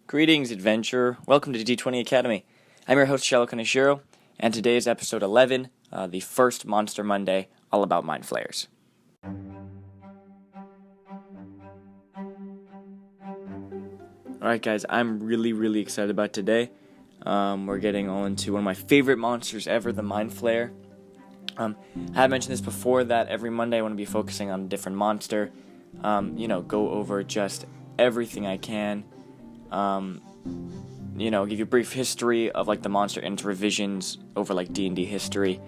Greetings, adventurer. Welcome to D20 Academy. I'm your host, Shallow Kaneshiro, and today is episode 11, the first Monster Monday, all about Mind Flayers. Alright guys, I'm really excited about today. We're getting all into one of my favorite monsters ever, the Mind Flayer. I have mentioned this before, that every Monday I want to be focusing on a different monster. Go over just everything I can. Give you a brief history of the monster and its revisions over D&D history,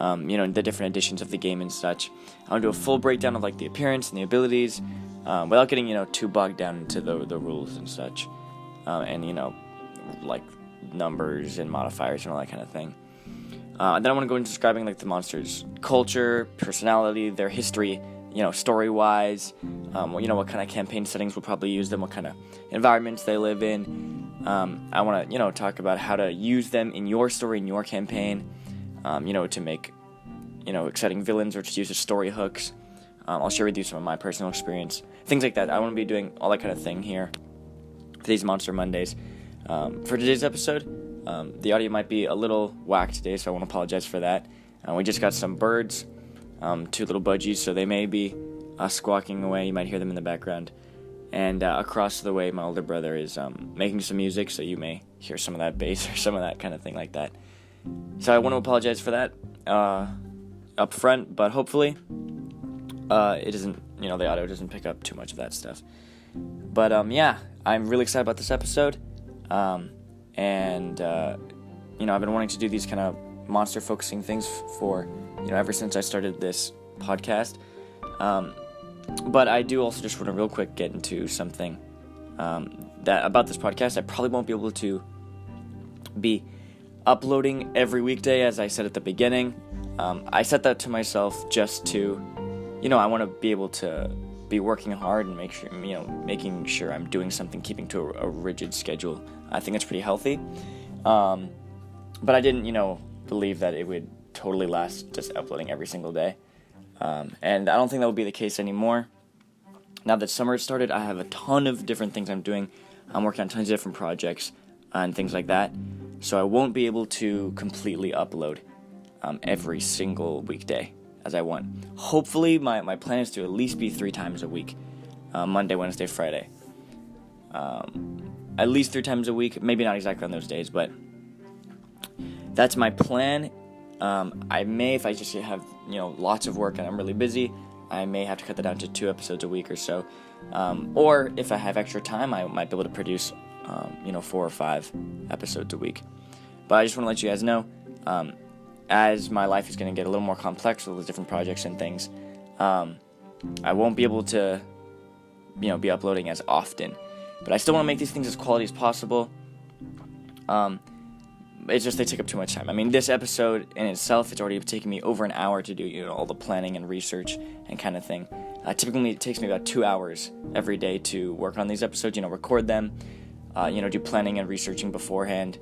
the different editions of the game and such. I want to do a full breakdown of the appearance and the abilities, without getting too bogged down into the rules and such, and numbers and modifiers and all that kind of thing. Then I want to go into describing the monster's culture, personality, their history, story-wise, what kind of campaign settings we'll probably use them, what kind of environments they live in. I want to, talk about how to use them in your story, in your campaign, to make, exciting villains or to use as story hooks. I'll share with you some of my personal experience, things like that. I want to be doing all that kind of thing here for these Monster Mondays. For today's episode, the audio might be a little whack today, so I want to apologize for that. We just got some birds, two little budgies, so they may be squawking away. You might hear them in the background. And across the way, my older brother is making some music, so you may hear some of that bass or some of that kind of thing like that. So I want to apologize for that up front, but hopefully it doesn't, the audio doesn't pick up too much of that stuff. But I'm really excited about this episode. I've been wanting to do these kind of monster-focusing things for, ever since I started this podcast. But I do also just want to real quick get into something that about this podcast. I probably won't be able to be uploading every weekday, as I said at the beginning. I set that to myself just to, I want to be able to be working hard and making sure I'm doing something, keeping to a rigid schedule. I think it's pretty healthy. But I didn't, believe that it would totally last just uploading every single day. And I don't think that will be the case anymore. Now that summer has started, I have a ton of different things I'm doing. I'm working on tons of different projects and things like that. So I won't be able to completely upload every single weekday as I want. Hopefully, my plan is to at least be 3 times a week. Monday, Wednesday, Friday. At least 3 times a week. Maybe not exactly on those days, but that's my plan. I may, if I just have, lots of work and I'm really busy, I may have to cut that down to 2 episodes a week or so. Or if I have extra time, I might be able to produce, 4 or 5 episodes a week. But I just want to let you guys know, as my life is going to get a little more complex with all those different projects and things, I won't be able to, be uploading as often. But I still want to make these things as quality as possible. It's just they take up too much time. I mean, this episode in itself, it's already taken me over an hour to do, all the planning and research and kind of thing. Typically, it takes me about 2 hours every day to work on these episodes, record them, do planning and researching beforehand,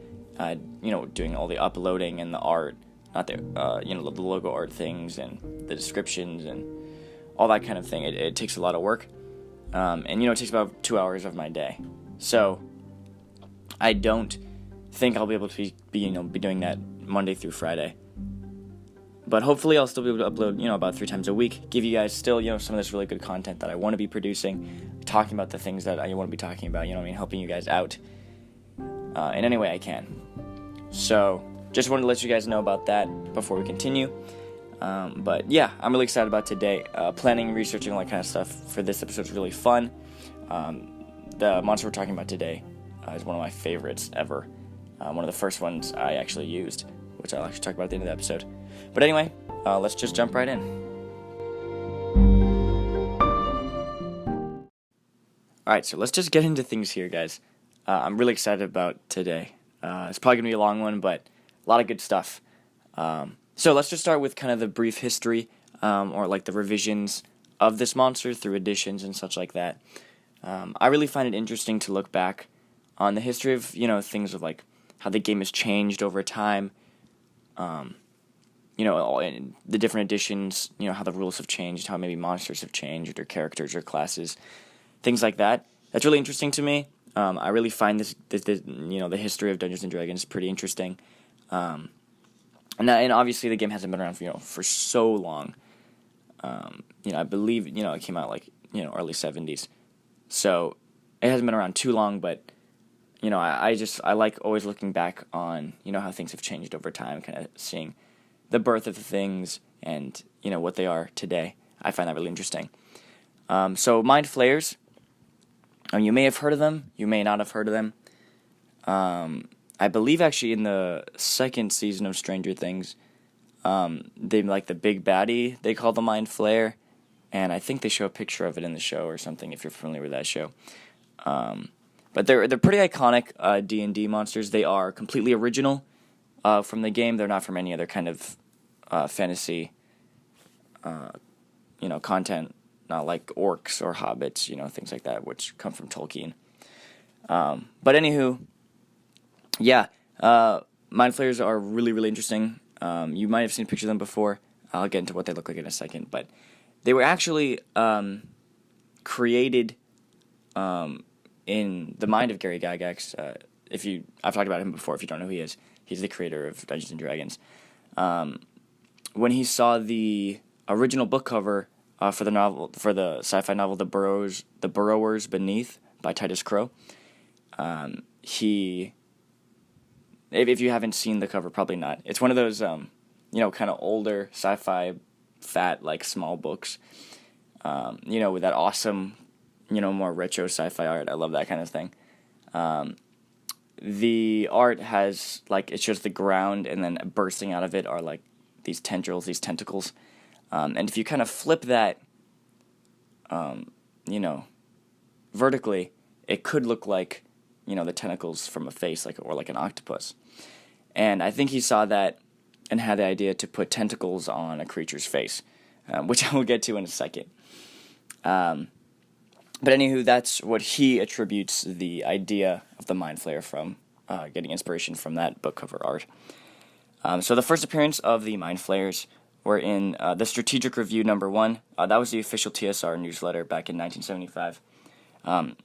doing all the uploading and the art, not the, the logo art things and the descriptions and all that kind of thing. It takes a lot of work, and, it takes about 2 hours of my day. So, I don't think I'll be able to be doing that Monday through Friday. But hopefully I'll still be able to upload, about 3 times a week, give you guys still, some of this really good content that I want to be producing, talking about the things that I want to be talking about, helping you guys out in any way I can. So, just wanted to let you guys know about that before we continue. But yeah, I'm really excited about today. Planning, researching, all that kind of stuff for this episode is really fun. The monster we're talking about today is one of my favorites ever. One of the first ones I actually used, which I'll actually talk about at the end of the episode. But anyway, let's just jump right in. Alright, so let's just get into things here, guys. I'm really excited about today. It's probably going to be a long one, but a lot of good stuff. So let's just start with kind of the brief history, or the revisions of this monster through editions and such like that. I really find it interesting to look back on the history of, things of how the game has changed over time, in the different editions, how the rules have changed, how maybe monsters have changed, or characters or classes, things like that. That's really interesting to me. I really find this the history of Dungeons and Dragons pretty interesting. And obviously the game hasn't been around for so long. I believe it came out early 70s, so it hasn't been around too long. But I like always looking back on how things have changed over time, kind of seeing the birth of the things and what they are today. I find that really interesting. So Mind Flayers, you may have heard of them, you may not have heard of them. I believe actually in the second season of Stranger Things, they like the big baddie they call the Mind Flayer, and I think they show a picture of it in the show or something if you're familiar with that show. But they're pretty iconic D&D monsters. They are completely original from the game. They're not from any other kind of fantasy content, not like orcs or hobbits, things like that, which come from Tolkien. But anywho, yeah, Mind Flayers are really, really interesting. You might have seen a picture of them before. I'll get into what they look like in a second. But they were actually created in the mind of Gary Gygax. I've talked about him before. If you don't know who he is, he's the creator of Dungeons and Dragons. When he saw the original book cover for the sci-fi novel The Burrowers Beneath by Titus Crow, if you haven't seen the cover, probably not. It's one of those kind of older sci-fi fat small books, with that awesome more retro sci-fi art. I love that kind of thing. The art has it's just the ground, and then bursting out of it are these tentacles. And if you kind of flip that, vertically, it could look like, the tentacles from a face, or like an octopus. And I think he saw that and had the idea to put tentacles on a creature's face, which I will get to in a second. But anywho, that's what he attributes the idea of the Mind Flayer from, getting inspiration from that book cover art. So the first appearance of the Mind Flayers were in the Strategic Review #1. That was the official TSR newsletter back in 1975.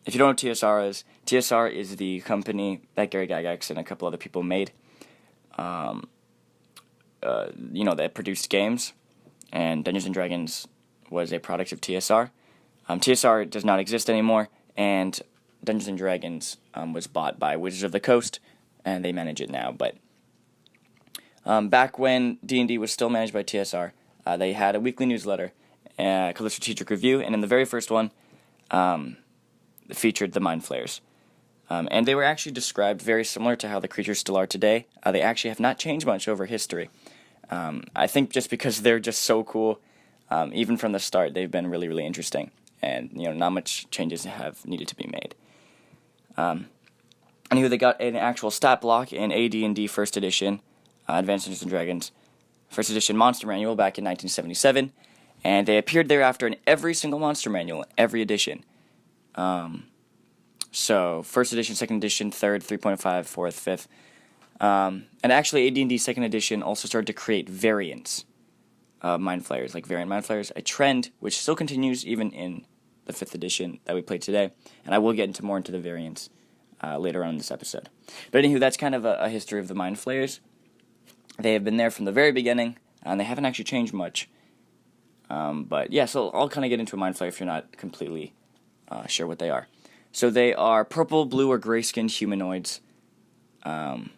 If you don't know what TSR is the company that Gary Gygax and a couple other people made. That produced games, and Dungeons and Dragons was a product of TSR. TSR does not exist anymore, and Dungeons and Dragons was bought by Wizards of the Coast, and they manage it now. But back when D&D was still managed by TSR, they had a weekly newsletter called the Strategic Review, and in the very first one, featured the Mind Flayers. And they were actually described very similar to how the creatures still are today. They actually have not changed much over history. I think just because they're just so cool, even from the start, they've been really, really interesting. And, not much changes have needed to be made. Anyway, they got an actual stat block in AD&D First Edition, Advanced Dungeons & Dragons First Edition Monster Manual back in 1977. And they appeared thereafter in every single Monster Manual, every edition. So, First Edition, Second Edition, Third, 3.5, 4th, 5th. And actually, AD&D Second Edition also started to create variants of Mind Flayers, like variant Mind Flayers, a trend which still continues even in the 5th edition that we played today. And I will get more into the variants later on in this episode. But anywho, that's kind of a history of the Mind Flayers. They have been there from the very beginning, and they haven't actually changed much. But yeah, so I'll kind of get into a Mind Flayer if you're not completely sure what they are. So they are purple, blue, or gray-skinned humanoids. I'm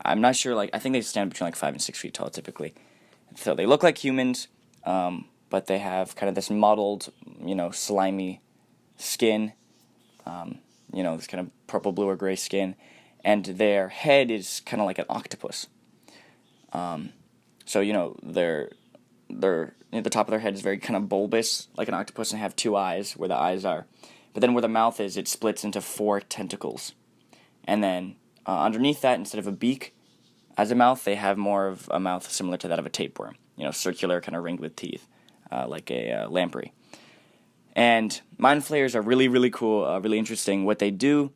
not sure, I think they stand between 5 and 6 feet tall typically. So they look like humans, but they have kind of this mottled, slimy skin, this kind of purple, blue, or gray skin, and their head is kind of like an octopus. So, they're the top of their head is very kind of bulbous, like an octopus, and have 2 eyes where the eyes are. But then where the mouth is, it splits into 4 tentacles. And then underneath that, instead of a beak as a mouth, they have more of a mouth similar to that of a tapeworm. Circular, kind of ringed with teeth, like a lamprey. And Mind Flayers are really, really cool, really interesting. What they do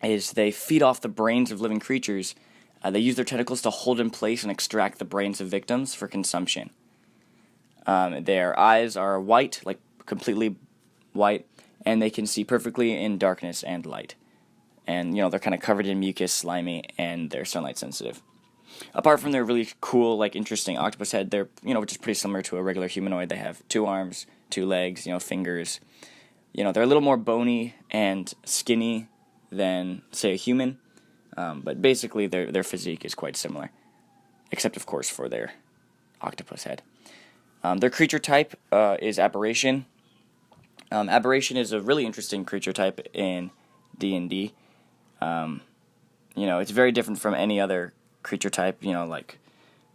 is they feed off the brains of living creatures. They use their tentacles to hold in place and extract the brains of victims for consumption. Their eyes are white, completely white, and they can see perfectly in darkness and light. and they're kind of covered in mucus, slimy, and they're sunlight sensitive. Apart from their really cool, like interesting octopus head, they're which is pretty similar to a regular humanoid. They have 2 arms, 2 legs, fingers. They're a little more bony and skinny than, say, a human, but basically their physique is quite similar, except of course for their octopus head. Their creature type is aberration. Aberration is a really interesting creature type in D&D. It's very different from any other creature type, like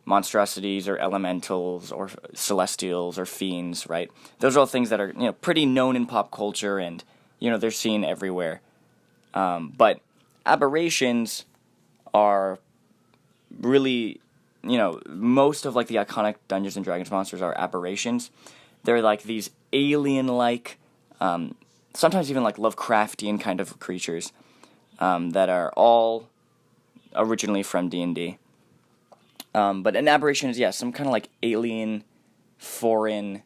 monstrosities or elementals or celestials or fiends, right? Those are all things that are, pretty known in pop culture and, they're seen everywhere. But aberrations are really, most of like the iconic Dungeons and Dragons monsters are aberrations. They're like these alien-like, sometimes even like Lovecraftian kind of creatures that are all originally from D&D. But an aberration is, some kind of like alien, foreign,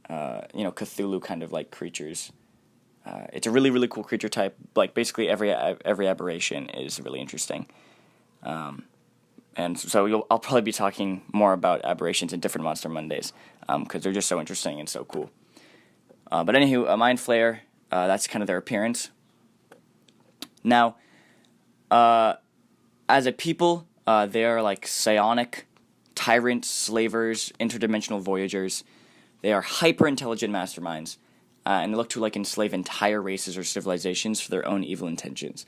Cthulhu kind of like creatures. It's a really, really cool creature type. Like basically every aberration is really interesting. And so I'll probably be talking more about aberrations in different Monster Mondays, because they're just so interesting and so cool. But anywho, a Mind Flayer, that's kind of their appearance. Now, as a people, they are like psionic, tyrants, slavers, interdimensional voyagers. They are hyper-intelligent masterminds, and they look to like enslave entire races or civilizations for their own evil intentions.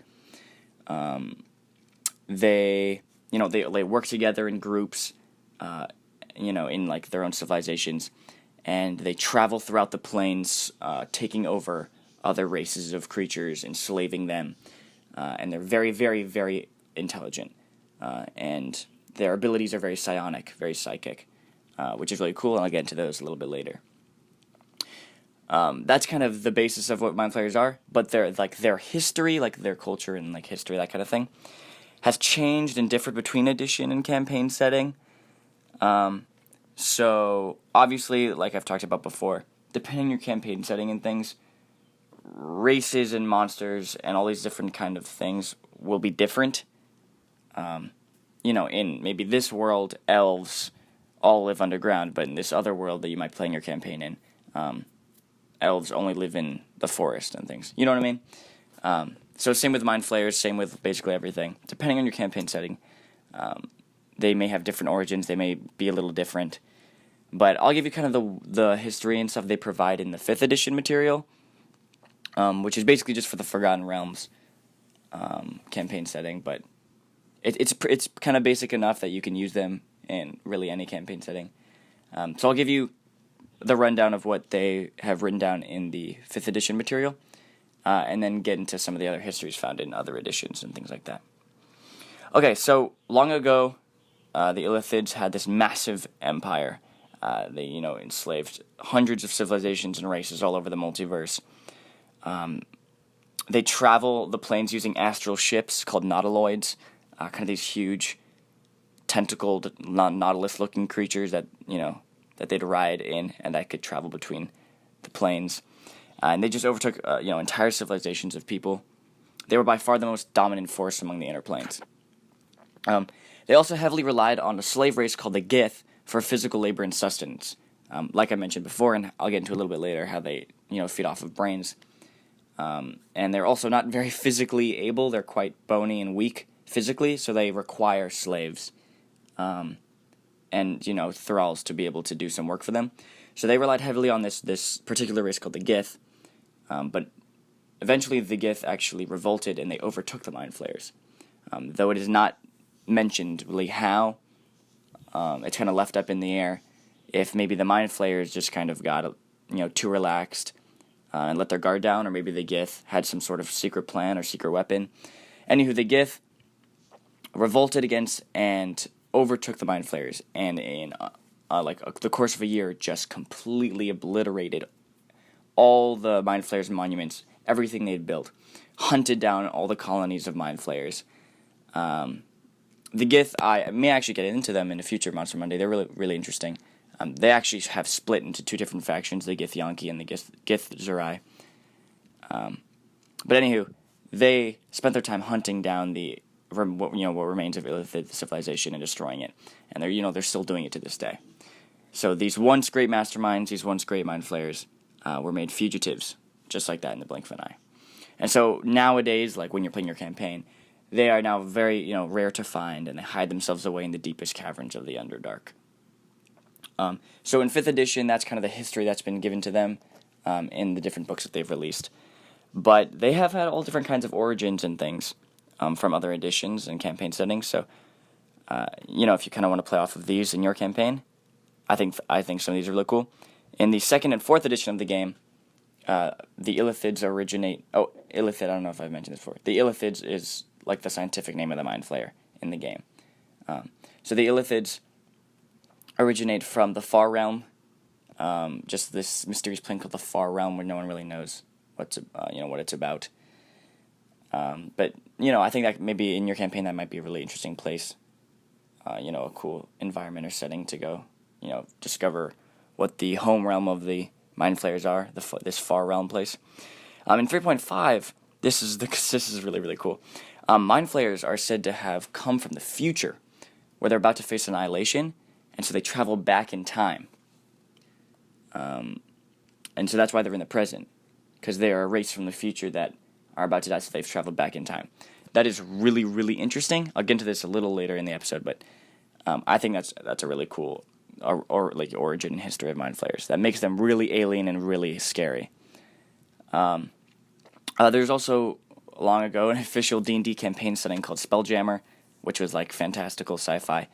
They work together in groups, in like their own civilizations, and they travel throughout the plains, taking over other races of creatures, enslaving them, and they're very, very, very intelligent, and their abilities are very psionic, very psychic, which is really cool, and I'll get into those a little bit later. That's kind of the basis of what Mind Flayers are, but their history, like their culture and like history, that kind of thing, has changed and differed between edition and campaign setting. So obviously, like I've talked about before, depending on your campaign setting and things, races and monsters and all these different kind of things will be different. In maybe this world, elves all live underground, but in this other world that you might play in your campaign in, elves only live in the forest and things. You know what I mean? So same with Mind Flayers, same with basically everything. Depending on your campaign setting, they may have different origins, they may be a little different. But I'll give you kind of the history and stuff they provide in the 5th edition material, which is basically just for the Forgotten Realms campaign setting, but it's kind of basic enough that you can use them in really any campaign setting. So I'll give you the rundown of what they have written down in the 5th edition material, and then get into some of the other histories found in other editions and things like that. Okay, so long ago, the Illithids had this massive empire. They, enslaved hundreds of civilizations and races all over the multiverse. They travel the planes using astral ships called nautiloids, kind of these huge, tentacled, nautilus-looking creatures that they'd ride in and that could travel between the planes. And they just overtook, entire civilizations of people. They were by far the most dominant force among the inner planes. They also heavily relied on a slave race called the Gith for physical labor and sustenance. Like I mentioned before, and I'll get into a little bit later, how they, feed off of brains. And they're also not very physically able. They're quite bony and weak physically, so they require slaves and, thralls to be able to do some work for them. So they relied heavily on this particular race called the Gith, but eventually the Gith actually revolted and they overtook the Mind Flayers. Though it is not mentioned really how, it's kind of left up in the air if maybe the Mind Flayers just kind of got, too relaxed and let their guard down, or maybe the Gith had some sort of secret plan or secret weapon. Anywho, the Gith revolted against and overtook the Mind Flayers, and in the course of a year, just completely obliterated all the Mind Flayers' monuments, everything they'd built, hunted down all the colonies of Mind Flayers. The Gith, I may actually get into them in a future Monster Monday. They're really, really interesting. They actually have split into 2 different factions, the Githyanki and the Gith Zerai. But anywho, they spent their time hunting down what remains of Illithid civilization and destroying it, and they're still doing it to this day. So these once great masterminds, these once great mind flayers, were made fugitives, just like that in the blink of an eye. And so nowadays, like when you're playing your campaign, they are now very rare to find, and they hide themselves away in the deepest caverns of the Underdark. So in 5th edition, that's kind of the history that's been given to them in the different books that they've released. But they have had all different kinds of origins and things from other editions and campaign settings. So, if you kind of want to play off of these in your campaign, I think some of these are really cool. In the 2nd and 4th edition of the game, the Illithids originate... Oh, Illithid, I don't know if I've mentioned this before. The Illithids is like the scientific name of the Mind Flayer in the game. So the Illithids originate from the Far Realm, just this mysterious plane called the Far Realm where no one really knows what it's about. But I think that maybe in your campaign that might be a really interesting place, a cool environment or setting to go, discover what the home realm of the Mind Flayers are, this Far Realm place. In 3.5, this is really, really cool. Mind Flayers are said to have come from the future, where they're about to face annihilation, and so they travel back in time. And so that's why they're in the present, because they are a race from the future that are about to die, so they've traveled back in time. That is really, really interesting. I'll get into this a little later in the episode, but I think that's a really cool origin and history of Mind Flayers. That makes them really alien and really scary. There's also, long ago, an official D&D campaign setting called Spelljammer, which was like fantastical sci-fi.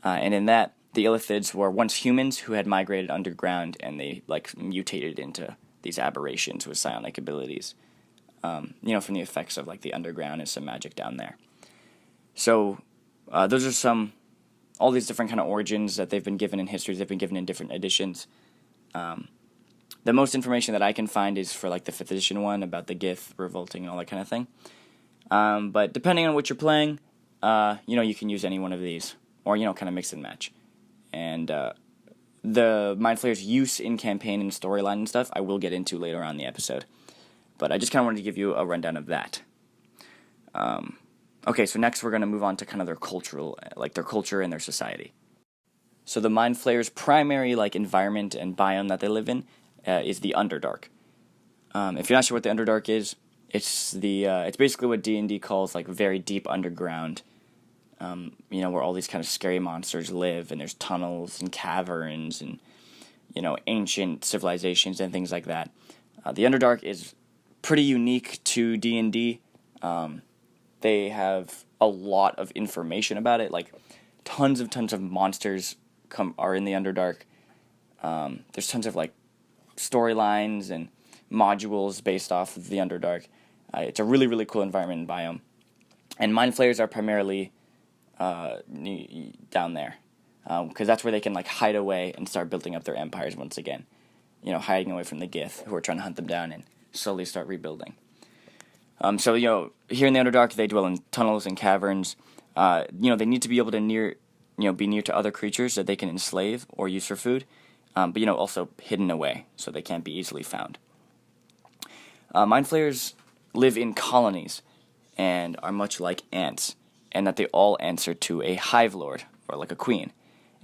And in that, the Illithids were once humans who had migrated underground, and they mutated into these aberrations with psionic abilities. From the effects of the underground and some magic down there. So those are all these different kind of origins that they've been given in histories. They've been given in different editions. The most information that I can find is for the 5th edition one about the Gith revolting and all that kind of thing. But depending on what you're playing, you can use any one of these, or kind of mix and match. And the Mind Flayer's use in campaign and storyline and stuff, I will get into later on in the episode. But I just kind of wanted to give you a rundown of that. Okay, so next we're going to move on to kind of their culture and their society. So the Mind Flayer's primary environment and biome that they live in is the Underdark. If you're not sure what the Underdark is, it's basically what D&D calls very deep underground. Where all these kind of scary monsters live, and there's tunnels and caverns and ancient civilizations and things like that. The Underdark is pretty unique to D&D. They have a lot of information about it, tons of monsters are in the Underdark. There's tons of storylines and modules based off of the Underdark. It's a really, really cool environment and biome. And Mind Flayers are primarily down there, because that's where they can hide away and start building up their empires once again. Hiding away from the Gith, who are trying to hunt them down and slowly start rebuilding. So here in the Underdark, they dwell in tunnels and caverns. They need to be able to be near to other creatures that they can enslave or use for food, but also hidden away so they can't be easily found. Mind Flayers live in colonies and are much like ants, and that they all answer to a hive lord, or a queen.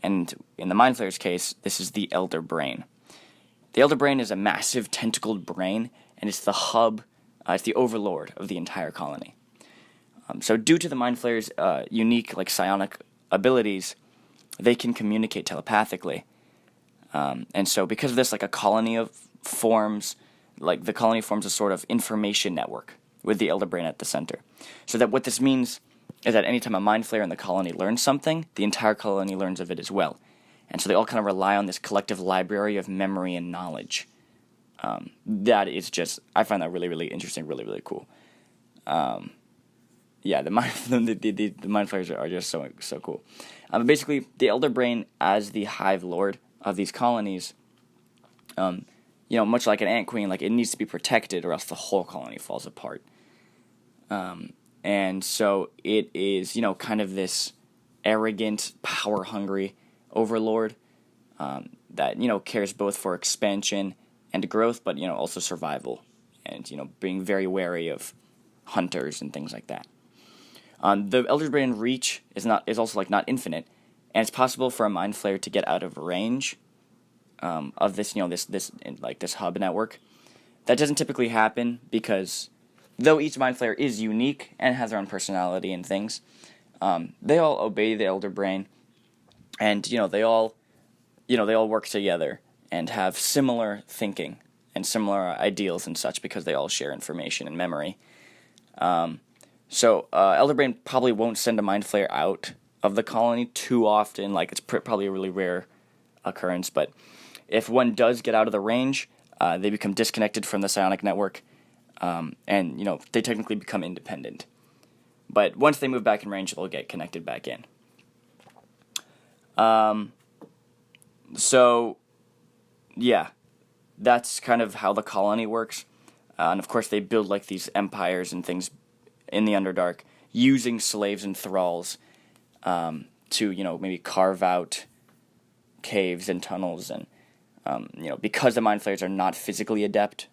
And in the Mind Flayer's case, this is the Elder Brain. The Elder Brain is a massive tentacled brain, and it's the hub, it's the overlord of the entire colony. So due to the Mind Flayer's unique psionic abilities, they can communicate telepathically. And so because of this, a colony forms a sort of information network with the Elder Brain at the center. So that what this means is that anytime a Mind Flayer in the colony learns something, the entire colony learns of it as well. And so they all kind of rely on this collective library of memory and knowledge. That is I find that really, really interesting, really, really cool. The Mind Flayers are just so cool. But basically, the Elder Brain, as the hive lord of these colonies, much like an ant queen, it needs to be protected or else the whole colony falls apart. And so it is, kind of this arrogant, power-hungry overlord that, cares both for expansion and growth, but, also survival and, being very wary of, hunters and things like that. The Elder Brain reach is also like not infinite, and it's possible for a Mind Flayer to get out of range of this this hub network. That doesn't typically happen because though each Mind Flayer is unique and has their own personality and things, they all obey the Elder Brain, and they all work together and have similar thinking and similar ideals and such because they all share information and memory. So Elder Brain probably won't send a Mind Flayer out of the colony too often. Like, it's probably a really rare occurrence, but if one does get out of the range, they become disconnected from the psionic network, and they technically become independent. But once they move back in range, they'll get connected back in. So, yeah, that's kind of how the colony works. And of course, they build like these empires and things in the Underdark, using slaves and thralls to maybe carve out caves and tunnels, and because the Mind Flayers are not physically adept,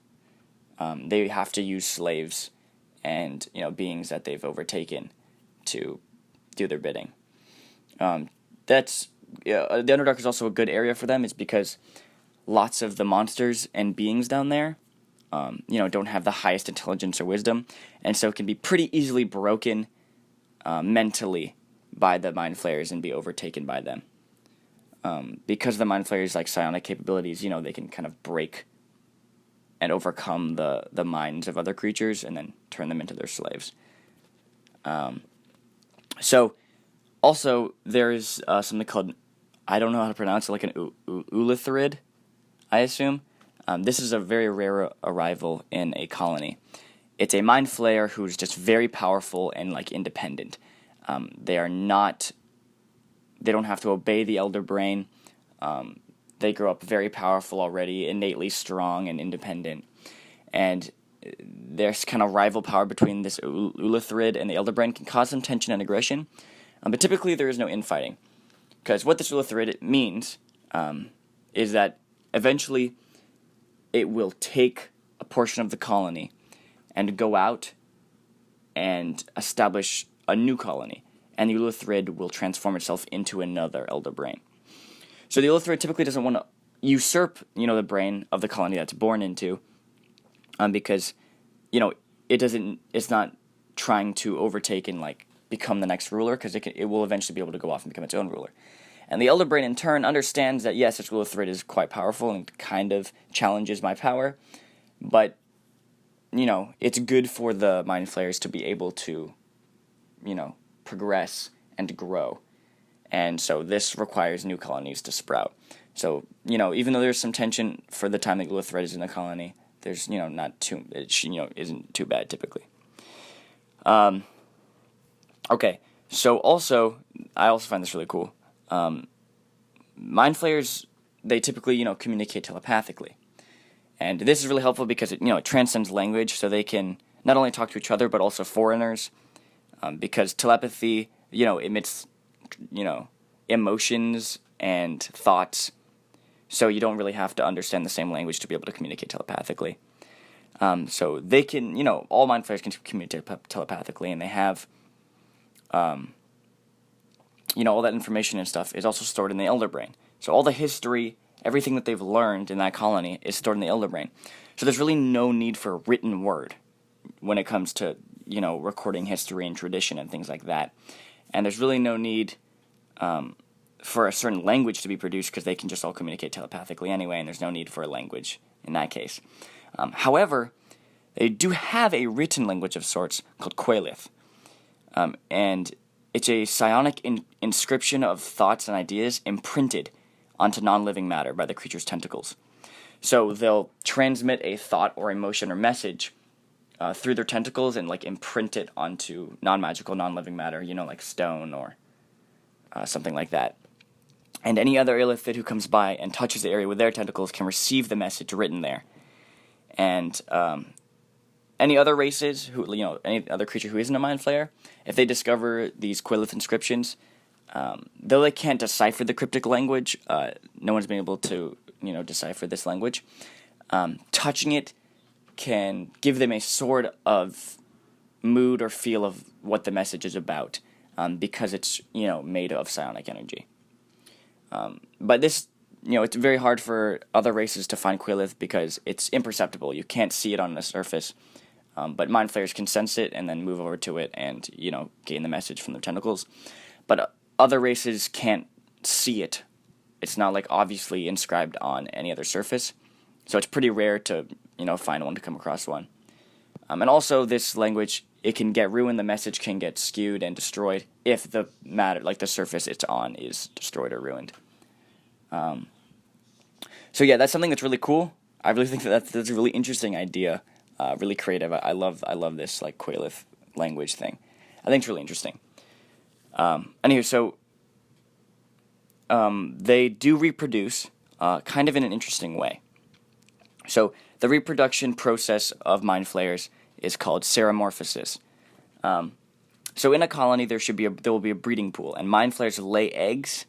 they have to use slaves and beings that they've overtaken to do their bidding. The Underdark is also a good area for them. It's because lots of the monsters and beings down there don't have the highest intelligence or wisdom, and so it can be pretty easily broken mentally by the Mind Flayers and be overtaken by them. Because the Mind Flayers like psionic capabilities, they can kind of break and overcome the minds of other creatures and then turn them into their slaves. So, also, there's something called, I don't know how to pronounce it, like an Ulithrid, I assume. This is a very rare arrival in a colony. It's a Mind Flayer who's just very powerful and like independent. They don't have to obey the Elder Brain. They grow up very powerful already, innately strong and independent. And there's kind of rival power between this Ulithrid and the Elder Brain can cause some tension and aggression. But typically there is no infighting. Because what this Ulithrid means is that eventually it will take a portion of the colony and go out and establish a new colony. And the Ulithrid will transform itself into another Elder Brain. So the Ulithrid typically doesn't want to usurp, the brain of the colony that's born into, because, it's not trying to overtake and, become the next ruler, because it will eventually be able to go off and become its own ruler. And the Elder Brain, in turn, understands that, yes, its Ulithrid is quite powerful and kind of challenges my power, but, it's good for the Mind Flayers to be able to, progress and grow. And so this requires new colonies to sprout. So, even though there's some tension for the time that Ulithrid is in the colony, there's, isn't too bad typically. Okay, so I also find this really cool. Mind Flayers, they typically, communicate telepathically. And this is really helpful because it transcends language, so they can not only talk to each other, but also foreigners. Because telepathy, emits, emotions and thoughts, so you don't really have to understand the same language to be able to communicate telepathically. So they can, all Mind Flayers can communicate telepathically, and they have, all that information and stuff is also stored in the Elder Brain. So all the history, everything that they've learned in that colony is stored in the Elder Brain. So there's really no need for written word when it comes to, recording history and tradition and things like that. And there's really no need for a certain language to be produced because they can just all communicate telepathically anyway, and there's no need for a language in that case. However, they do have a written language of sorts called Quailith. And it's a psionic inscription of thoughts and ideas imprinted onto non-living matter by the creature's tentacles. So they'll transmit a thought or emotion or message through their tentacles and imprint it onto non-magical, non-living matter, like stone or something like that. And any other Illithid who comes by and touches the area with their tentacles can receive the message written there. And any other races, any other creature who isn't a Mind Flayer, if they discover these Quailith inscriptions, though they can't decipher the cryptic language, no one's been able to, decipher this language, touching it can give them a sort of mood or feel of what the message is about, because it's, made of psionic energy. But this, it's very hard for other races to find Quailith because it's imperceptible. You can't see it on the surface. But Mind Flayers can sense it and then move over to it and, gain the message from their tentacles. But other races can't see it. It's not, obviously inscribed on any other surface. So it's pretty rare to, find one, to come across one. And also, this language, it can get ruined. The message can get skewed and destroyed if the matter, the surface it's on, is destroyed or ruined. So yeah, that's something that's really cool. I really think that's a really interesting idea. Really creative. I love this Quailith language thing. I think it's really interesting. Anyway, so they do reproduce kind of in an interesting way. So the reproduction process of Mind Flayers is called seromorphosis. So in a colony, there will be a breeding pool, and Mind Flayers lay eggs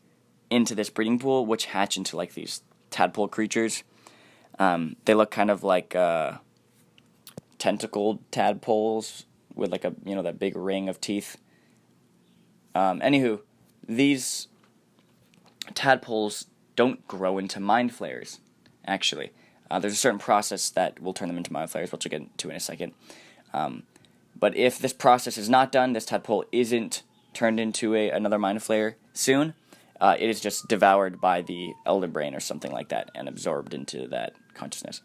into this breeding pool, which hatch into these tadpole creatures. They look kind of like tentacled tadpoles with that big ring of teeth. Anywho, these tadpoles don't grow into Mind Flayers, actually. There's a certain process that will turn them into Mind Flayers, which I'll get to in a second. But if this process is not done, this tadpole isn't turned into another Mind Flayer soon, it is just devoured by the elder brain or something like that and absorbed into that consciousness.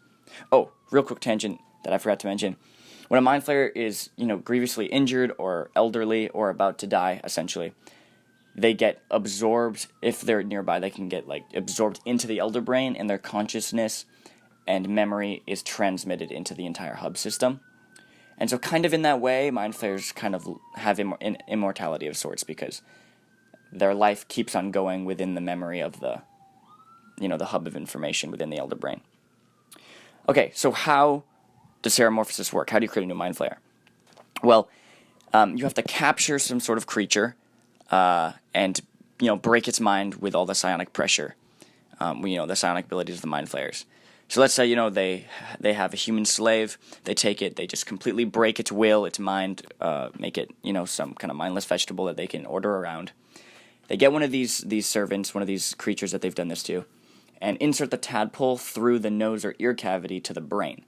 Oh, real quick tangent that I forgot to mention. When a Mind Flayer is, grievously injured or elderly or about to die, essentially, they get absorbed. If they're nearby, they can get absorbed into the elder brain, and their consciousness and memory is transmitted into the entire hub system. And so kind of in that way, Mind Flayers kind of have immortality of sorts, because their life keeps on going within the memory of the hub of information within the elder brain. Okay, so how does seromorphosis work? How do you create a new Mind Flayer? Well, you have to capture some sort of creature and break its mind with all the psionic pressure, the psionic abilities of the Mind Flayers. So let's say, they have a human slave, they take it, they just completely break its will, its mind, make it, some kind of mindless vegetable that they can order around. They get one of these servants, one of these creatures that they've done this to, and insert the tadpole through the nose or ear cavity to the brain.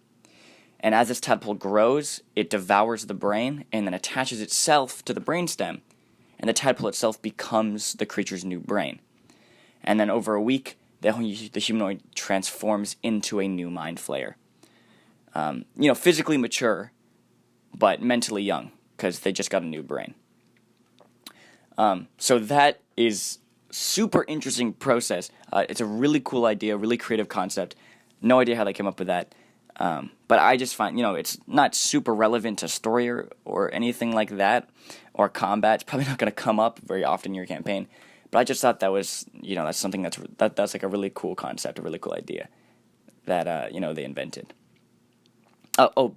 And as this tadpole grows, it devours the brain and then attaches itself to the brainstem, and the tadpole itself becomes the creature's new brain. And then over a week, the humanoid transforms into a new Mind Flayer. Physically mature, but mentally young, because they just got a new brain. So that is super interesting process. It's a really cool idea, really creative concept. No idea how they came up with that. But I just find, it's not super relevant to story or anything like that, or combat. It's probably not going to come up very often in your campaign. But I just thought that was, that's something that's a really cool concept, a really cool idea that, they invented. Oh,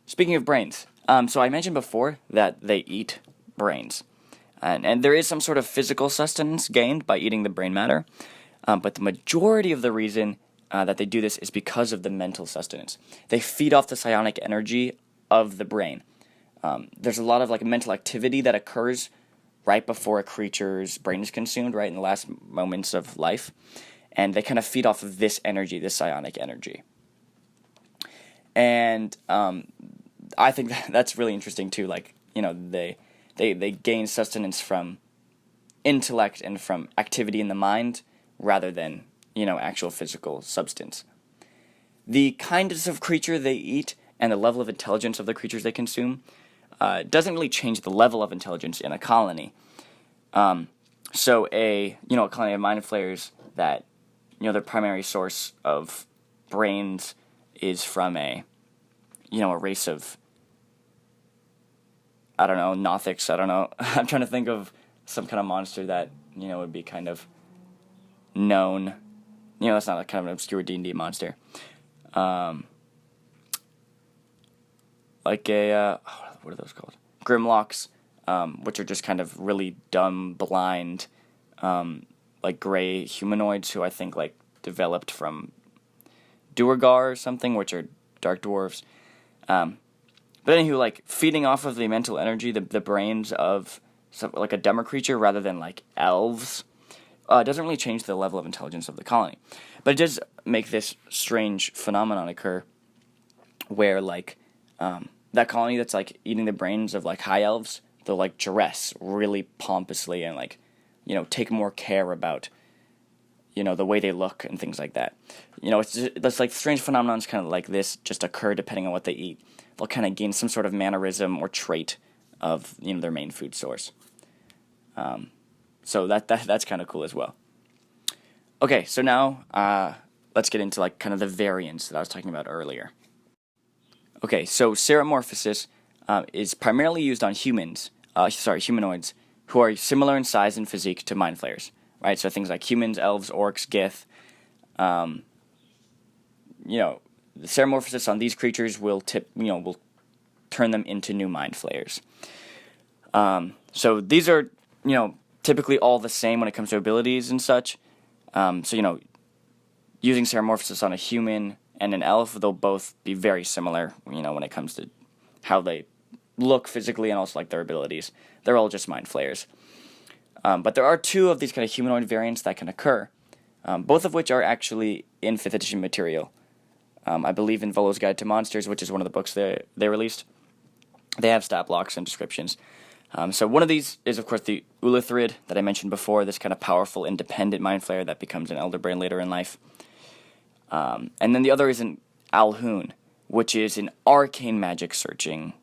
speaking of brains, so I mentioned before that they eat brains. And there is some sort of physical sustenance gained by eating the brain matter. But the majority of the reason that they do this is because of the mental sustenance. They feed off the psionic energy of the brain. There's a lot of mental activity that occurs right before a creature's brain is consumed, right in the last moments of life, and they kind of feed off of this energy, this psionic energy. And I think that's really interesting too. They gain sustenance from intellect and from activity in the mind rather than actual physical substance. The kinds of creature they eat and the level of intelligence of the creatures they consume doesn't really change the level of intelligence in a colony. So a colony of Mind Flayers that their primary source of brains is from a race of, I don't know, Nothics. I don't know. I'm trying to think of some kind of monster that would be kind of known. That's not kind of an obscure D&D monster. What are those called? Grimlocks, which are just kind of really dumb, blind, gray humanoids who I think developed from Duergar or something, which are dark dwarves. But anywho, like, feeding off of the mental energy, the brains of like a dumber creature rather than like elves, doesn't really change the level of intelligence of the colony. But it does make this strange phenomenon occur where, like, that colony that's, like, eating the brains of, like, high elves, they'll, like, dress really pompously and, like, take more care about, the way they look and things like that. It's like strange phenomenons kind of like this just occur depending on what they eat. They'll kind of gain some sort of mannerism or trait of, their main food source. So that's kind of cool as well. Okay, so now let's get into, like, kind of the variants that I was talking about earlier. Okay, so seromorphosis is primarily used on humanoids, who are similar in size and physique to Mind Flayers, right? So things like humans, elves, orcs, Gith. The seromorphosis on these creatures will turn them into new Mind Flayers. So these are, typically all the same when it comes to abilities and such. Using seromorphosis on a human and an elf, they'll both be very similar, when it comes to how they look physically and also, like, their abilities. They're all just Mind Flayers. But there are two of these kind of humanoid variants that can occur, both of which are actually in 5th edition material. I believe in Volo's Guide to Monsters, which is one of the books they released. They have stat blocks and descriptions. So one of these is, of course, the Ulithrid that I mentioned before, this kind of powerful, independent Mind Flayer that becomes an Elder Brain later in life. And then the other is an Alhun, which is an arcane magic searching,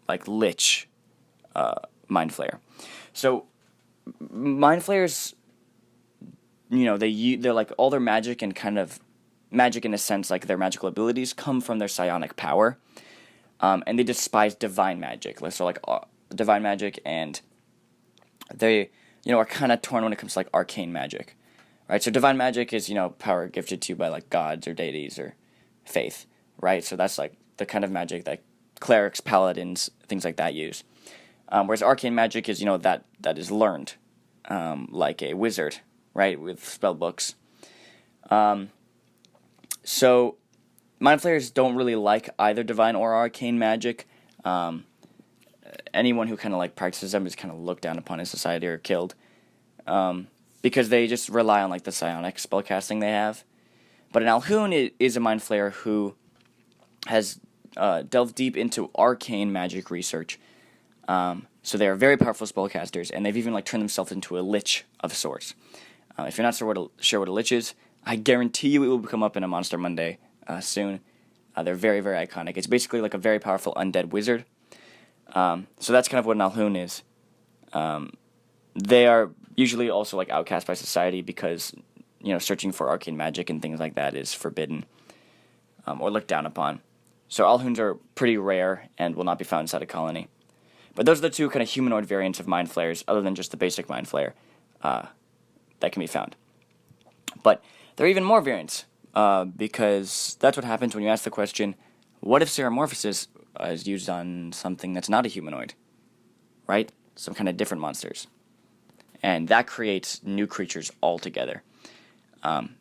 like, lich Mind Flayer. So Mind Flayers, they're like all their magic and kind of magic in a sense, like their magical abilities come from their psionic power, and they despise divine magic. So like divine magic, and they are kind of torn when it comes to, like, arcane magic, right? So divine magic is power gifted to you by, like, gods or deities or faith, right? So that's, like, the kind of magic that clerics, paladins, things like that use. Whereas arcane magic is that is learned, like a wizard, right, with spell books. So Mind Flayers don't really like either divine or arcane magic. Anyone who kind of, like, practices them is kind of looked down upon in society or killed, because they just rely on, like, the psionic spellcasting they have. But an Alhun is a Mind Flayer who has delved deep into arcane magic research. So they are very powerful spellcasters, and they've even, like, turned themselves into a lich of sorts. If you're not sure what a lich is, I guarantee you it will come up in a Monster Monday soon. They're very, very iconic. It's basically like a very powerful undead wizard. So that's kind of what an Alhun is. They are usually also, like, outcast by society because, searching for arcane magic and things like that is forbidden, or looked down upon. So Alhuns are pretty rare and will not be found inside a colony. But those are the two kind of humanoid variants of Mind Flayers, other than just the basic Mind Flayer, that can be found. But there are even more variants, because that's what happens when you ask the question, what if seromorphosis is used on something that's not a humanoid, right? Some kind of different monsters. And that creates new creatures altogether.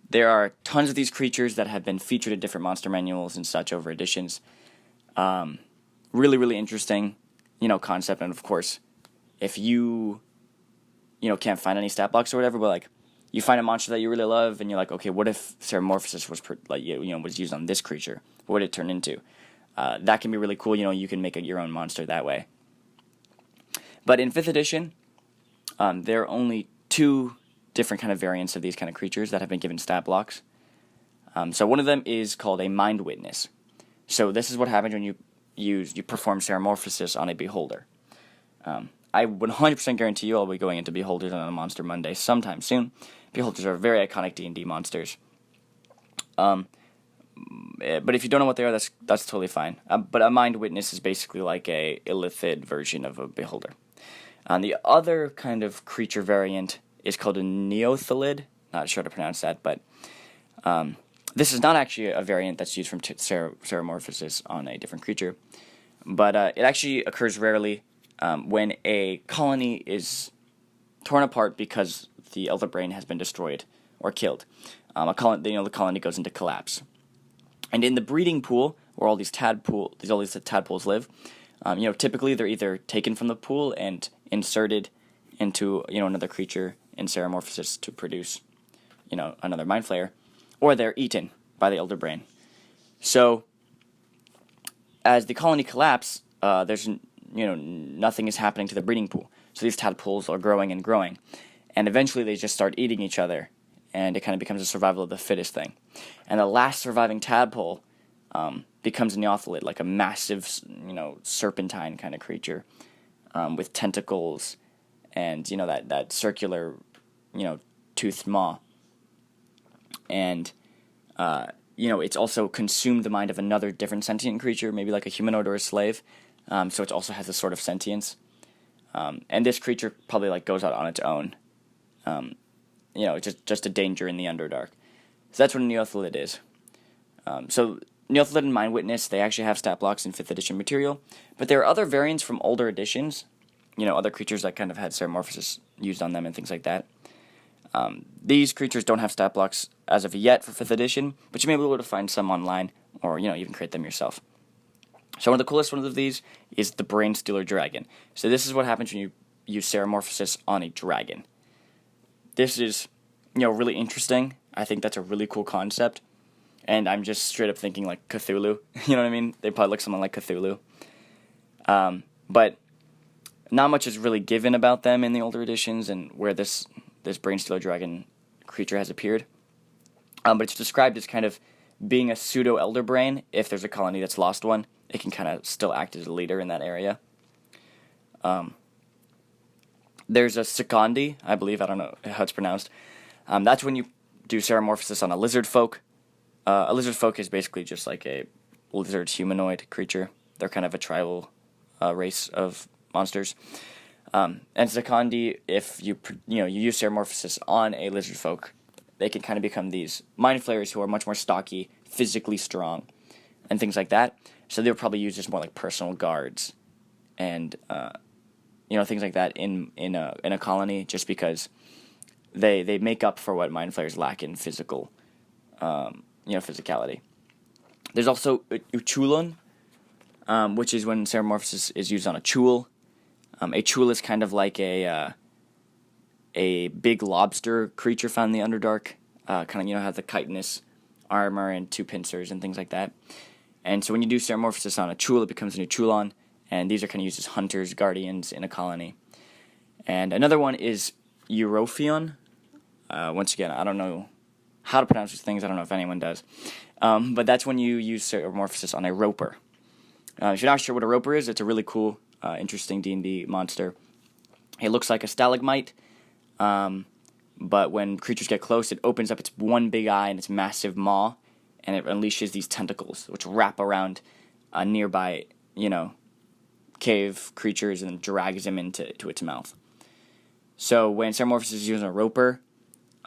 There are tons of these creatures that have been featured in different monster manuals and such over editions. Really, really interesting, concept. And of course, if you, can't find any stat blocks or whatever, but, like, you find a monster that you really love, and you're like, okay, what if seromorphosis was was used on this creature? What would it turn into? That can be really cool. You can make your own monster that way. But in 5th edition, there are only 2 different kind of variants of these kind of creatures that have been given stat blocks. So one of them is called a Mind Witness. So this is what happens when you perform seromorphosis on a beholder. I 100% guarantee you I'll be going into beholders on a Monster Monday sometime soon. Beholders are very iconic D&D monsters. But if you don't know what they are, that's totally fine. But a Mind Witness is basically like a illithid version of a beholder. The other kind of creature variant is called a Neothalid. Not sure how to pronounce that, but this is not actually a variant that's used from seromorphosis on a different creature. But it actually occurs rarely when a colony is torn apart because the Elder Brain has been destroyed or killed. The colony goes into collapse. And in the breeding pool, where all these tadpoles live. Typically they're either taken from the pool and inserted into another creature in Ceramorphosis to produce another Mind Flayer, or they're eaten by the Elder Brain. So as the colony collapse, there's nothing is happening to the breeding pool. So these tadpoles are growing and growing, and eventually they just start eating each other, and it kind of becomes a survival of the fittest thing. And the last surviving tadpole becomes a neothelid, like a massive, serpentine kind of creature with tentacles and that circular, toothed maw. And it's also consumed the mind of another different sentient creature, maybe like a humanoid or a slave. So it also has a sort of sentience. And this creature probably goes out on its own. Just a danger in the Underdark. So that's what a neothelid is. So neothelid and Mind Witness, they actually have stat blocks in 5th edition material, but there are other variants from older editions, other creatures that kind of had Ceramorphosis used on them and things like that. These creatures don't have stat blocks as of yet for 5th edition, but you may be able to find some online, or even create them yourself. So one of the coolest ones of these is the Brain Stealer Dragon. So this is what happens when you use Ceramorphosis on a dragon. This is, really interesting. I think that's a really cool concept. And I'm just straight up thinking like Cthulhu. You know what I mean? They probably look something like Cthulhu. But not much is really given about them in the older editions and where this Brain Stealer Dragon creature has appeared. But it's described as kind of being a pseudo-elder brain. If there's a colony that's lost one, it can kind of still act as a leader in that area. There's a Secondi, I believe. I don't know how it's pronounced. That's when you do Ceramorphosis on a lizard folk. A lizard folk is basically just like a lizard humanoid creature. They're kind of a tribal race of monsters. And Secondi, if you use Ceramorphosis on a lizard folk, they can kind of become these Mind Flayers who are much more stocky, physically strong, and things like that. So they'll probably use as more like personal guards, and things like that in a colony, just because they make up for what Mind Flayers lack in physical. Physicality. There's also Uchulon, which is when Ceramorphosis is used on a chul. A chul is kind of like a big lobster creature found in the Underdark. Has the chitinous armor and 2 pincers and things like that. And so when you do Ceramorphosis on a chul, it becomes a new chulon, and these are kind of used as hunters, guardians in a colony. And another one is Europhion. Once again, I don't know how to pronounce these things. I don't know if anyone does. But that's when you use Ceramorphosis on a roper. If you're not sure what a roper is, it's a really cool, interesting D&D monster. It looks like a stalagmite, but when creatures get close, it opens up its one big eye and its massive maw, and it unleashes these tentacles, which wrap around nearby, cave creatures and drags them into its mouth. So when Ceramorphosis is using a roper,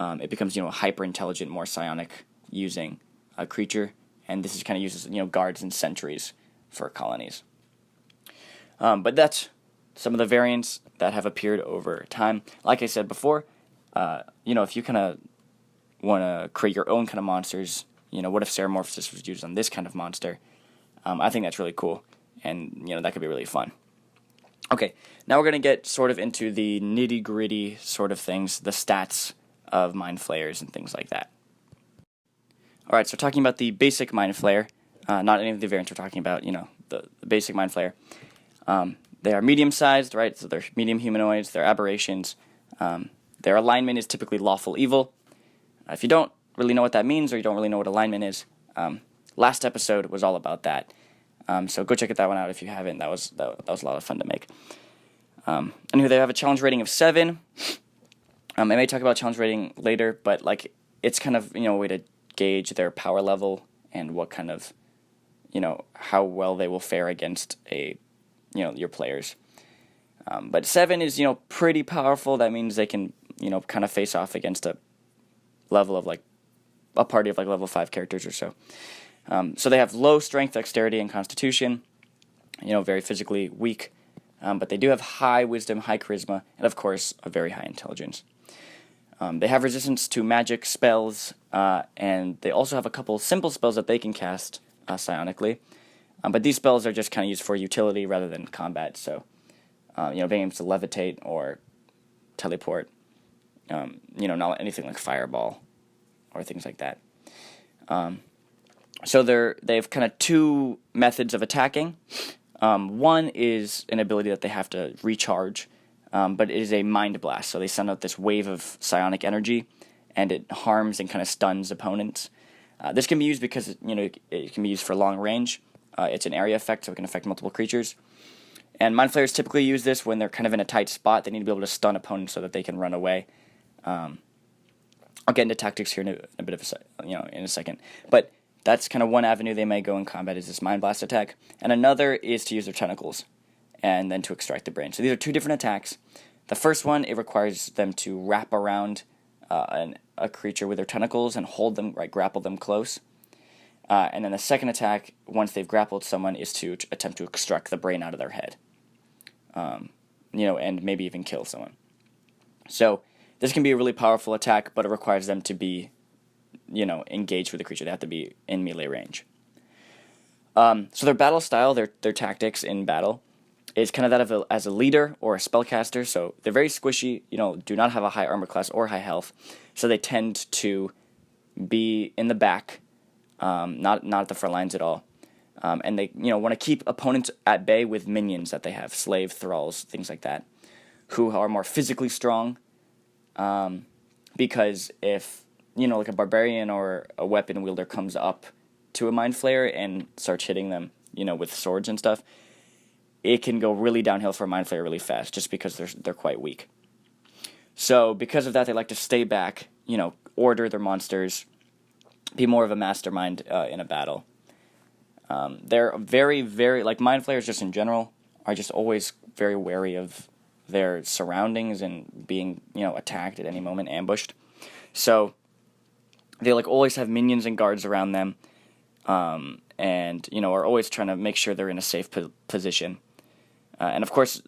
it becomes, a hyper-intelligent, more psionic using a creature, and this is kind of used as, guards and sentries for colonies. But that's some of the variants that have appeared over time. Like I said before, if you kind of want to create your own kind of monsters, what if Ceramorphosis was used on this kind of monster? I think that's really cool, and, that could be really fun. Okay, now we're going to get sort of into the nitty-gritty sort of things, the stats of Mind Flayers and things like that. Alright, so talking about the basic Mind Flayer, not any of the variants we're talking about, the basic Mind Flayer. They are medium-sized, right, so they're medium humanoids, they're aberrations. Their alignment is typically lawful evil. If you don't really know what that means, or you don't really know what alignment is, last episode was all about that. So go check that one out if you haven't. That was a lot of fun to make. Anyway, they have a challenge rating of 7. I may talk about challenge rating later, but it's kind of a way to gauge their power level and what kind of how well they will fare against your players. But 7 is pretty powerful. That means they can kind of face off against a level of a party of level 5 characters or so. So they have low strength, dexterity, and constitution. Very physically weak. But they do have high wisdom, high charisma, and of course a very high intelligence. They have resistance to magic spells, and they also have a couple simple spells that they can cast psionically. But these spells are just kind of used for utility rather than combat. So, being able to levitate or teleport, not anything like fireball or things like that. So they have kind of two methods of attacking. One is an ability that they have to recharge, but it is a mind blast. So they send out this wave of psionic energy, and it harms and kind of stuns opponents. This can be used because it can be used for long range. It's an area effect, so it can affect multiple creatures. And Mind Flayers typically use this when they're kind of in a tight spot. They need to be able to stun opponents so that they can run away. I'll get into tactics here in a bit of in a second. But that's kind of one avenue they may go in combat, is this Mind Blast attack. And another is to use their tentacles and then to extract the brain. So these are two different attacks. The first one, it requires them to wrap around a creature with their tentacles and hold them, grapple them close. And then the second attack, once they've grappled someone, is to attempt to extract the brain out of their head. And maybe even kill someone. So this can be a really powerful attack, but it requires them to be, engaged with the creature. They have to be in melee range. So their battle style, their tactics in battle, is kind of that as a leader or a spellcaster. So they're very squishy, do not have a high armor class or high health. So they tend to be in the back, not at the front lines at all. And they, want to keep opponents at bay with minions that they have, slave, thralls, things like that, who are more physically strong. Because if, like a barbarian or a weapon wielder comes up to a Mind Flayer and starts hitting them, with swords and stuff, it can go really downhill for a Mind Flayer really fast, just because they're quite weak. So because of that, they like to stay back, order their monsters, be more of a mastermind in a battle. They're very, very, Mind Flayers just in general, are just always very wary of their surroundings and being, attacked at any moment, ambushed. So they, always have minions and guards around them, and, are always trying to make sure they're in a safe position. And, of course,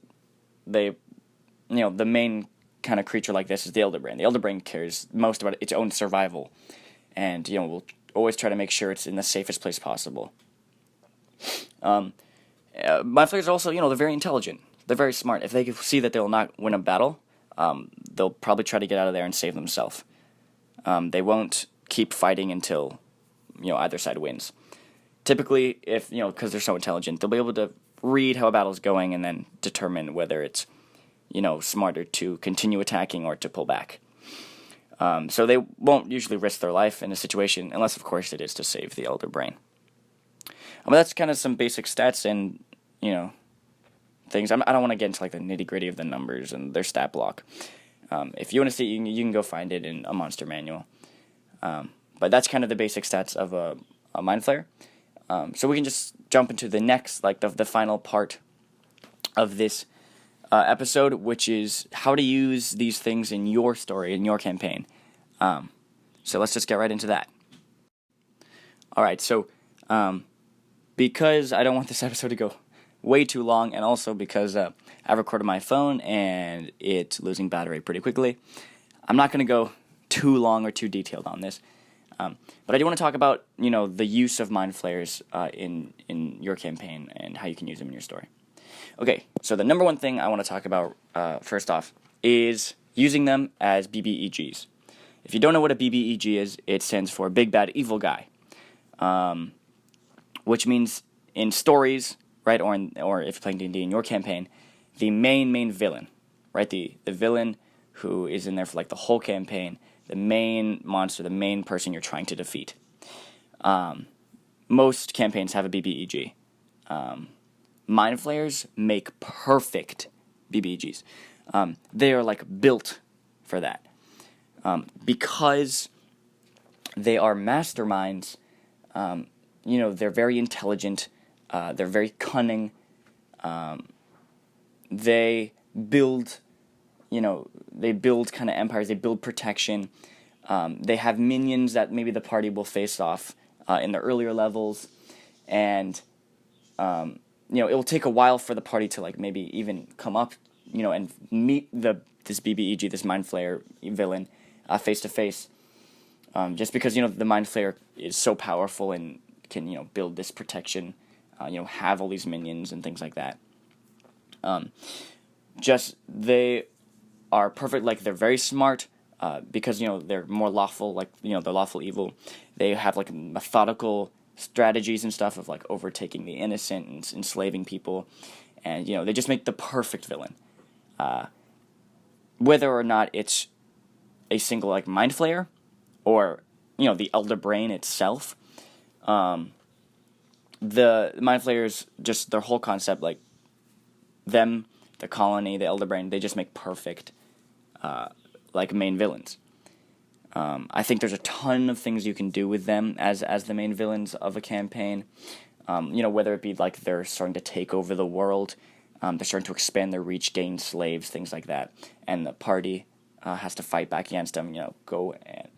the main kind of creature like this is the Elder Brain. The Elder Brain cares most about its own survival, and, will always try to make sure it's in the safest place possible. Mind Flayers are also, they're very intelligent. They're very smart. If they see that they will not win a battle, they'll probably try to get out of there and save themselves. They won't keep fighting until, either side wins. Typically, if, because they're so intelligent, they'll be able to read how a battle's going and then determine whether it's, smarter to continue attacking or to pull back. So they won't usually risk their life in a situation, unless, of course, it is to save the Elder Brain. But that's kind of some basic stats and, things. I don't want to get into, the nitty-gritty of the numbers and their stat block. If you want to see it, you can go find it in a monster manual. But that's kind of the basic stats of a Mind Flayer. So we can just jump into the next, the final part of this episode, which is how to use these things in your story, in your campaign. So let's just get right into that. Alright, so because I don't want this episode to go way too long, and also because I recorded my phone and it's losing battery pretty quickly, I'm not going to go too long or too detailed on this. But I do want to talk about, the use of Mind Flayers in your campaign and how you can use them in your story. Okay, so the number one thing I want to talk about first off is using them as BBEGs. If you don't know what a BBEG is, it stands for Big Bad Evil Guy, which means in stories, right, or if you're playing D&D in your campaign, the main villain, right, the villain who is in there for the whole campaign, the main monster, the main person you're trying to defeat. Most campaigns have a BBEG. Mind Flayers make perfect BBEGs. They are built for that. Because they are masterminds, they're very intelligent, they're very cunning, they build kind of empires, they build protection, they have minions that maybe the party will face off in the earlier levels, and it will take a while for the party to maybe even come up, and meet this BBEG, this Mind Flayer villain, face to face, just because the Mind Flayer is so powerful and can build this protection have all these minions and things like that. Just they are perfect. Like, they're very smart because they're more lawful. Like, they're lawful evil. They have like methodical strategies and stuff of like overtaking the innocent and enslaving people, and they just make the perfect villain. Whether or not it's a single like Mind Flayer, or the Elder Brain itself, the Mind Flayers, just their whole concept, like them, the colony, the Elder Brain, they just make perfect like main villains. I think there's a ton of things you can do with them as the main villains of a campaign. Whether it be like they're starting to take over the world, they're starting to expand their reach, gain slaves, things like that, and the party has to fight back against them. Go and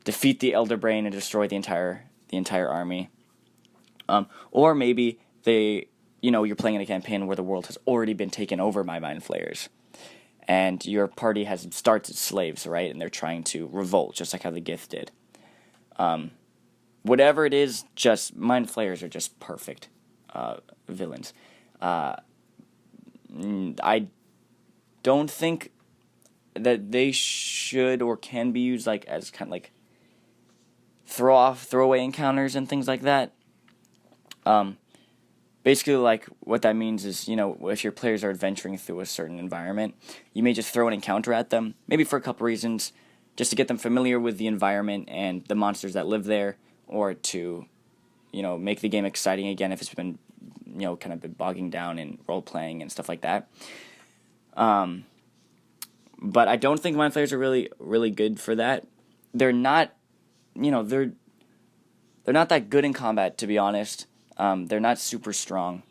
defeat the Elder Brain and destroy the entire army. Or maybe you're playing in a campaign where the world has already been taken over by Mind Flayers, and your party starts as slaves, right? And they're trying to revolt, just like how the Gith did. Whatever it is, just Mind Flayers are just perfect villains. I don't think that they should or can be used like as kind of like throwaway encounters and things like that. Basically, like, what that means is, if your players are adventuring through a certain environment, you may just throw an encounter at them, maybe for a couple reasons, just to get them familiar with the environment and the monsters that live there, or to, make the game exciting again if it's been, kind of been bogging down in role-playing and stuff like that. But I don't think Mind Flayers are really, really good for that. They're not, they're not that good in combat, to be honest. They're not super strong.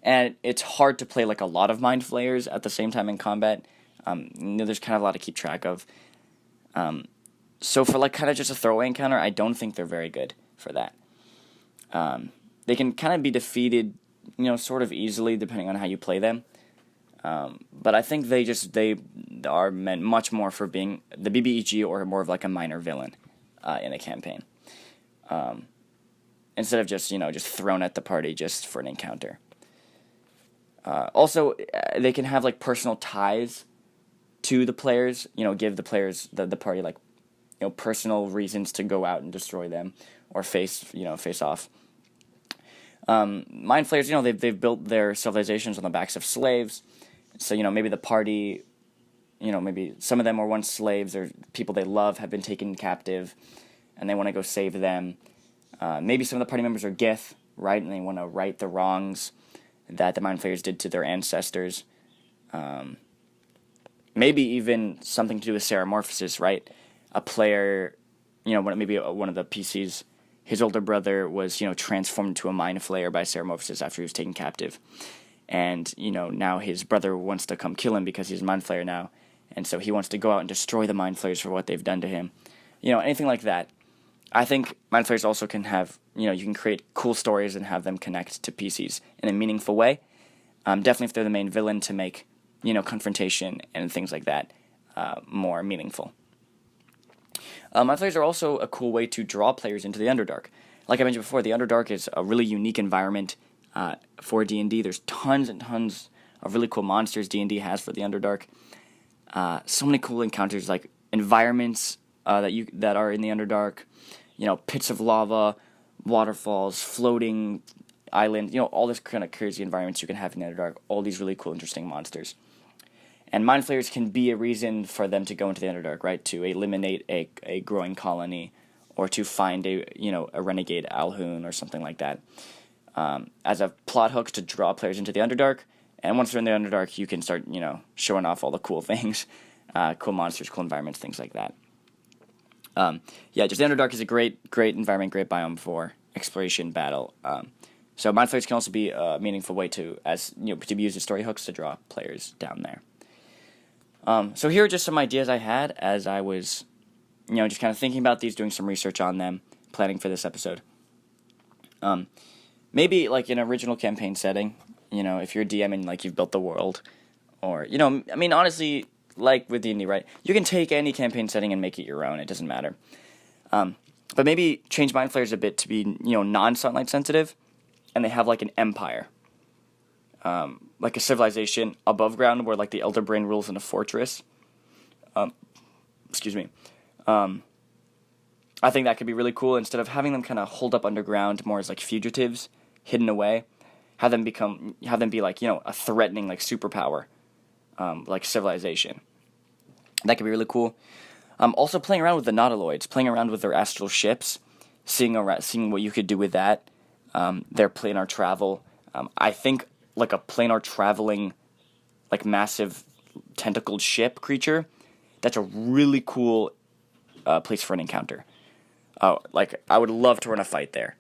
And it's hard to play like a lot of Mind Flayers at the same time in combat. There's kind of a lot to keep track of. So for like kind of just a throwaway encounter, I don't think they're very good for that. They can kind of be defeated, sort of easily depending on how you play them. But I think they are meant much more for being the BBEG or more of like a minor villain in a campaign. Instead of just thrown at the party just for an encounter. Also, they can have like personal ties to the players. Give the players the party like personal reasons to go out and destroy them or face off. Mind Flayers, they've built their civilizations on the backs of slaves. So maybe the party, maybe some of them were once slaves, or people they love have been taken captive, and they want to go save them. Maybe some of the party members are Gith, right, and they want to right the wrongs that the Mind Flayers did to their ancestors. Maybe even something to do with Ceramorphosis, right? A player, maybe one of the PCs, his older brother was, transformed into a Mind Flayer by Ceramorphosis after he was taken captive. And, now his brother wants to come kill him because he's a Mind Flayer now. And so he wants to go out and destroy the Mind Flayers for what they've done to him. Anything like that. I think Mind Flayers also can have, you can create cool stories and have them connect to PCs in a meaningful way. Definitely if they're the main villain, to make, confrontation and things like that more meaningful. Mind Flayers are also a cool way to draw players into the Underdark. Like I mentioned before, the Underdark is a really unique environment for D&D. There's tons and tons of really cool monsters D&D has for the Underdark. So many cool encounters, like environments that are in the Underdark. Pits of lava, waterfalls, floating islands, all this kind of crazy environments you can have in the Underdark, all these really cool, interesting monsters. And Mind Flayers can be a reason for them to go into the Underdark, right, to eliminate a growing colony, or to find a renegade Alhoon or something like that. As a plot hook to draw players into the Underdark, and once they're in the Underdark, you can start, showing off all the cool things, cool monsters, cool environments, things like that. Just the Underdark is a great environment, great biome for exploration, battle. So Mind Flayers can also be a meaningful way to be used as story hooks to draw players down there. So here are just some ideas I had as I was, just kind of thinking about these, doing some research on them, planning for this episode. Maybe like an original campaign setting, if you're DMing, like you've built the world, or, honestly, like with D&D, right? You can take any campaign setting and make it your own. It doesn't matter. But maybe change Mind Flayers a bit to be, non-sunlight sensitive. and they have like an empire, like a civilization above ground where like the Elder Brain rules in a fortress. Excuse me. I think that could be really cool. Instead of having them kind of hold up underground more as like fugitives, hidden away, have them be like, you know, a threatening like superpower, like civilization. That could be really cool. Also playing around with the nautiloids, playing around with their astral ships, seeing what you could do with that. Their planar travel. I think like a planar traveling, like massive tentacled ship creature. That's a really cool place for an encounter. Like I would love to run a fight there.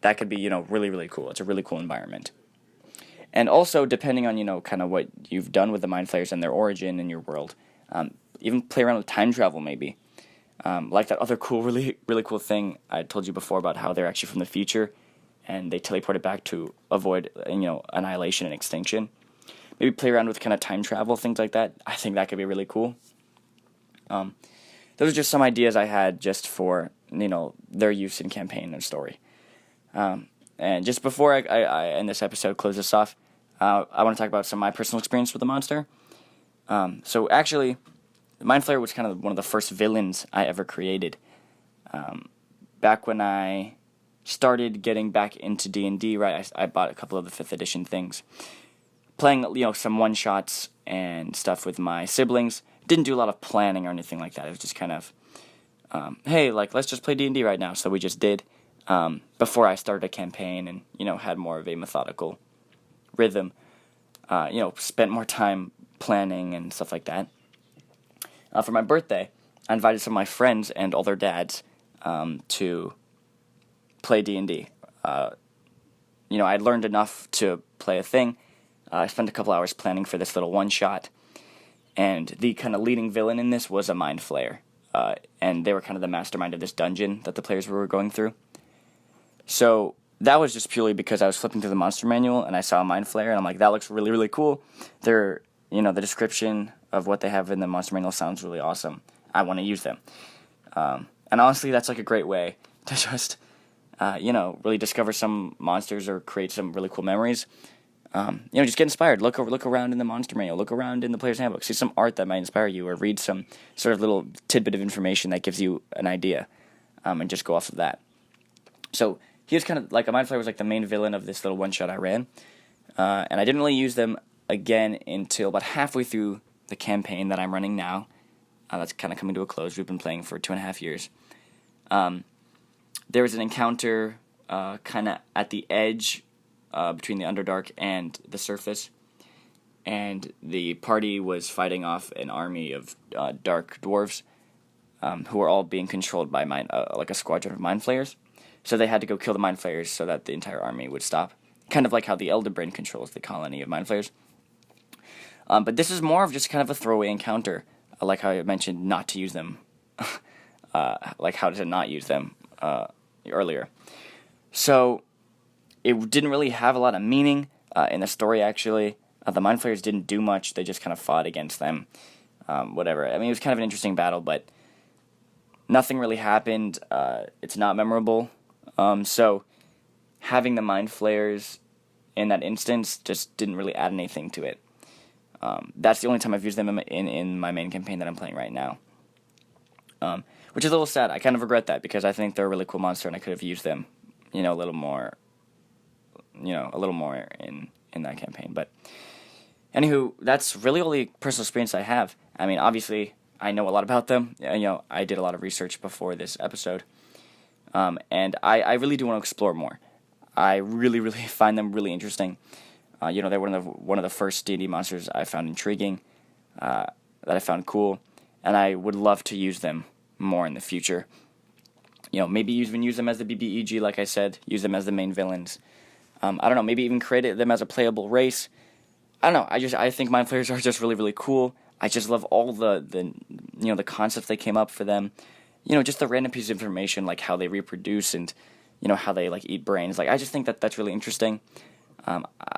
That could be, you know, really, really cool. It's a really cool environment. And also, depending on, you know, kind of what you've done with the Mind Flayers and their origin in your world, even play around with time travel, maybe. Like that other cool, really, really cool thing I told you before about how they're actually from the future, and they teleported back to avoid, you know, annihilation and extinction. Maybe play around with kind of time travel, things like that. I think that could be really cool. Those are just some ideas I had just for, you know, their use in campaign and story. And just before I end this episode, close this off, I want to talk about some of my personal experience with the monster. So actually, Mind Flayer was kind of one of the first villains I ever created. Back when I started getting back into D&D, right, I bought a couple of the 5th edition things. Playing, you know, some one-shots and stuff with my siblings. Didn't do a lot of planning or anything like that. It was just kind of, hey, like, let's just play D&D right now. So we just did. Before I started a campaign and, you know, had more of a methodical rhythm, you know, spent more time planning and stuff like that. For my birthday, I invited some of my friends and all their dads to play D&D. You know, I'd learned enough to play a thing. I spent a couple hours planning for this little one-shot, and the kind of leading villain in this was a Mind Flayer, and they were kind of the mastermind of this dungeon that the players were going through. So that was just purely because I was flipping through the monster manual and I saw a Mind Flayer and I'm like, that looks really, really cool. They're, you know, the description of what they have in the monster manual sounds really awesome. I want to use them. And honestly, that's like a great way to just, you know, really discover some monsters or create some really cool memories. You know, just get inspired. Look around in the monster manual. Look around in the player's handbook. See some art that might inspire you, or read some sort of little tidbit of information that gives you an idea, and just go off of that. So he was kind of like, a Mind Flayer was like the main villain of this little one-shot I ran. And I didn't really use them again until about halfway through the campaign that I'm running now. That's kind of coming to a close. We've been playing for 2.5 years. There was an encounter kind of at the edge between the Underdark and the surface. And the party was fighting off an army of dark dwarves who were all being controlled by like a squadron of Mind Flayers. So they had to go kill the Mind Flayers so that the entire army would stop. Kind of like how the Elder Brain controls the colony of Mind Flayers. But this is more of just kind of a throwaway encounter. Like how I mentioned not to use them. Like how to not use them earlier. So it didn't really have a lot of meaning in the story, actually. The Mind Flayers didn't do much. They just kind of fought against them. Whatever. I mean, it was kind of an interesting battle, but nothing really happened. It's not memorable. So having the Mind Flayers in that instance just didn't really add anything to it. That's the only time I've used them in my main campaign that I'm playing right now. Which is a little sad. I kind of regret that because I think they're a really cool monster and I could have used them, you know, a little more in that campaign. But anywho, that's really all the personal experience I have. I mean, obviously, I know a lot about them. You know, I did a lot of research before this episode. And I really do want to explore more. I really, really find them really interesting. You know, they're one of the first D&D monsters I found intriguing, that I found cool, and I would love to use them more in the future. You know, maybe even use them as the BBEG, like I said, use them as the main villains. I don't know, maybe even create them as a playable race. I don't know, I think Mind Flayers are just really, really cool. I just love all the you know, the concepts they came up for them. You know, just the random piece of information, like how they reproduce and, you know, how they, like, eat brains. Like, I just think that's really interesting.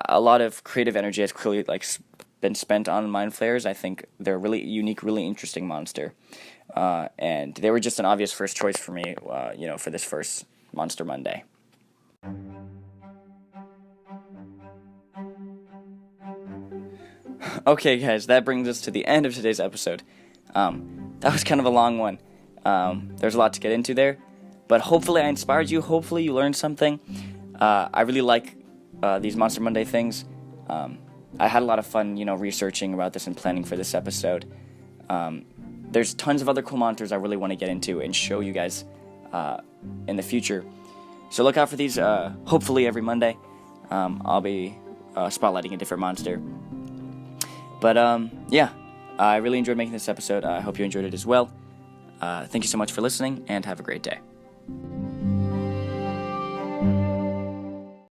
A lot of creative energy has clearly, like, been spent on Mind Flayers. I think they're a really unique, really interesting monster. And they were just an obvious first choice for me, you know, for this first Monster Monday. Okay, guys, that brings us to the end of today's episode. That was kind of a long one. There's a lot to get into there, but hopefully I inspired you. Hopefully you learned something. I really like these Monster Monday things. I had a lot of fun, researching about this and planning for this episode. There's tons of other cool monsters I really want to get into and show you guys in the future. So look out for these, hopefully every Monday. I'll be spotlighting a different monster. But, yeah, I really enjoyed making this episode. I hope you enjoyed it as well. Thank you so much for listening, and have a great day.